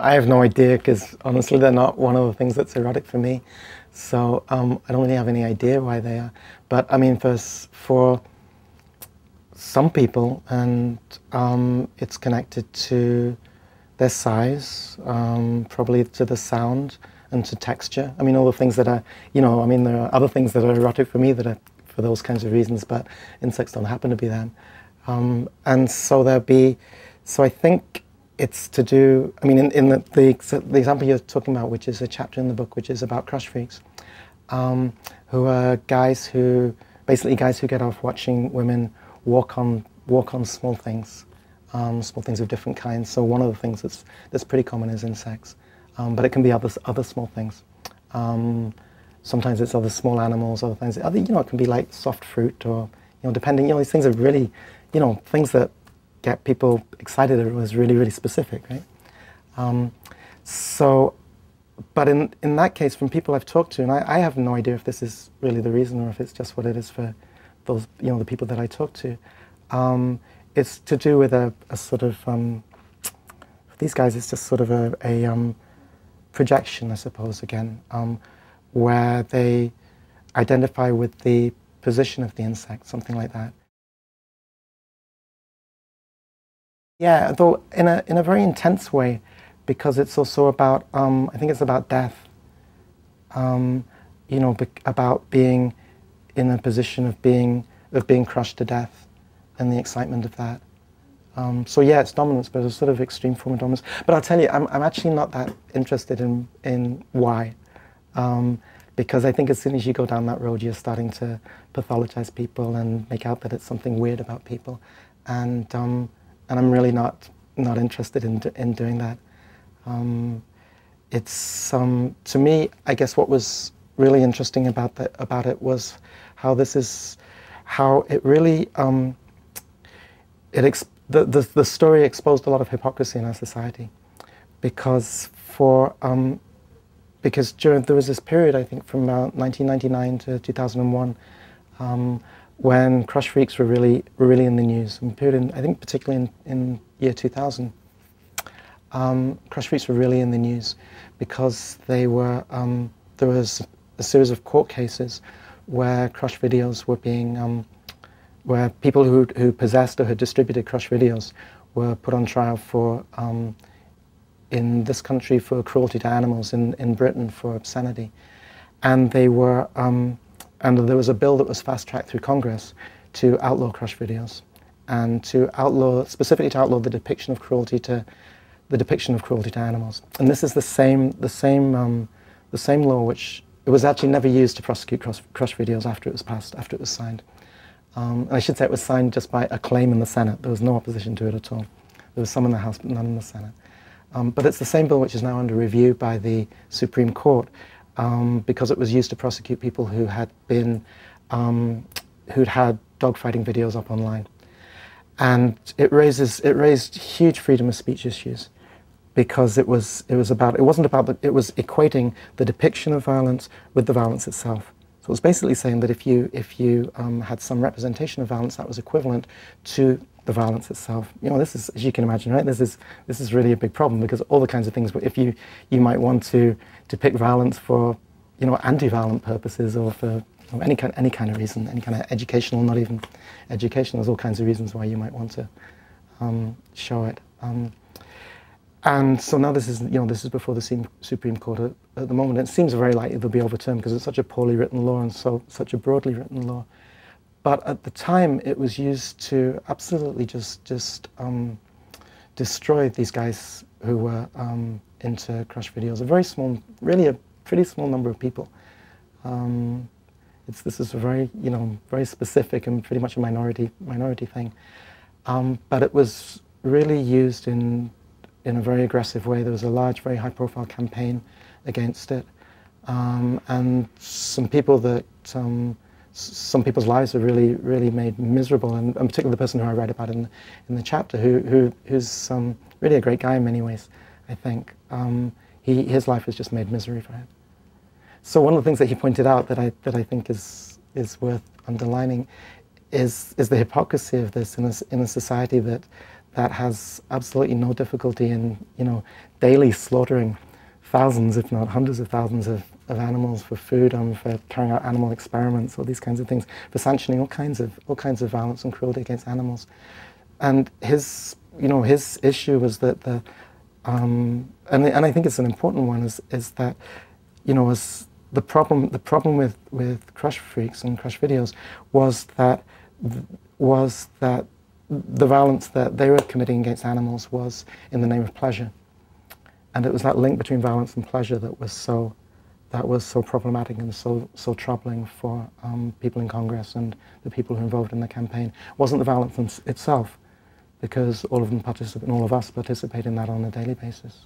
I have no idea, because honestly they're not one of the things that's erotic for me. So I don't really have any idea why they are. But I mean, for some people, and it's connected to their size, probably to the sound and to texture. I mean, all the things that are, you know, I mean, there are other things that are erotic for me that are for those kinds of reasons, but insects don't happen to be them. And so so I think it's to do, I mean, in the example you're talking about, which is a chapter in the book, which is about crush freaks, who are basically guys who get off watching women walk on small things of different kinds. So one of the things that's pretty common is insects, but it can be other small things. Sometimes it's other small animals, other things. You know, it can be like soft fruit, or, you know, depending. You know, these things are really, you know, things that get people excited. It was really, really specific, right? But in that case, from people I've talked to, and I have no idea if this is really the reason or if it's just what it is for those, you know, the people that I talk to. It's to do with a sort of, for these guys, it's just sort of a projection, I suppose, again, where they identify with the position of the insect, something like that. Yeah, though in a very intense way, because it's also about, I think it's about death, you know, about being in a position of being crushed to death, and the excitement of that. So yeah, it's dominance, but it's a sort of extreme form of dominance. But I'll tell you, I'm actually not that interested in why, because I think as soon as you go down that road, you're starting to pathologize people and make out that it's something weird about people, and I'm really not interested in doing that. It's to me, I guess what was really interesting about it was how it really the story exposed a lot of hypocrisy in our society, because there was this period, I think, from about 1999 to 2001, when crush freaks were really in the news. And I think particularly in year 2000, crush freaks were really in the news because there was a series of court cases where crush videos were being where people who possessed or had distributed crush videos were put on trial for, in this country, for cruelty to animals, in Britain for obscenity. And they were, and there was a bill that was fast-tracked through Congress to outlaw crush videos, and specifically to outlaw the depiction of cruelty to animals. And this is the same law which, it was actually never used to prosecute crush videos after it was signed. And I should say it was signed just by acclaim in the Senate. There was no opposition to it at all. There was some in the House, but none in the Senate. But it's the same bill which is now under review by the Supreme Court, because it was used to prosecute people who had who'd had dogfighting videos up online. And it raised huge freedom of speech issues, because it was equating the depiction of violence with the violence itself. So it was basically saying that if you had some representation of violence, that was equivalent to the violence itself. You know, this is, as you can imagine, right? This is really a big problem, because all the kinds of things. If you might want to depict violence for, you know, anti-violent purposes, or for any kind of reason, any kind of educational, not even educational. There's all kinds of reasons why you might want to show it. And so now this is before the Supreme Court at the moment. It seems very likely they'll be overturned, because it's such a poorly written law and such a broadly written law. But at the time, it was used to absolutely just destroy these guys who were into crush videos. Really a pretty small number of people. This is a very, you know, very specific and pretty much a minority thing. But it was really used in a very aggressive way. There was a large, very high-profile campaign against it, and some people's lives are really made miserable, and particularly the person who I read about in the chapter, who's really a great guy in many ways, I think. His life was just made misery for him. So one of the things that he pointed out that I think is worth underlining is the hypocrisy of this in a society that has absolutely no difficulty in, daily slaughtering thousands, if not hundreds of thousands of animals for food, for carrying out animal experiments, all these kinds of things, for sanctioning all kinds of violence and cruelty against animals. And his issue was that and I think it's an important one, is that, as the problem with crush freaks and crush videos was that the violence that they were committing against animals was in the name of pleasure. And it was that link between violence and pleasure that was so problematic and so troubling for people in Congress and the people who were involved in the campaign. It wasn't the violence itself, because all of them participate, and all of us participate in that on a daily basis.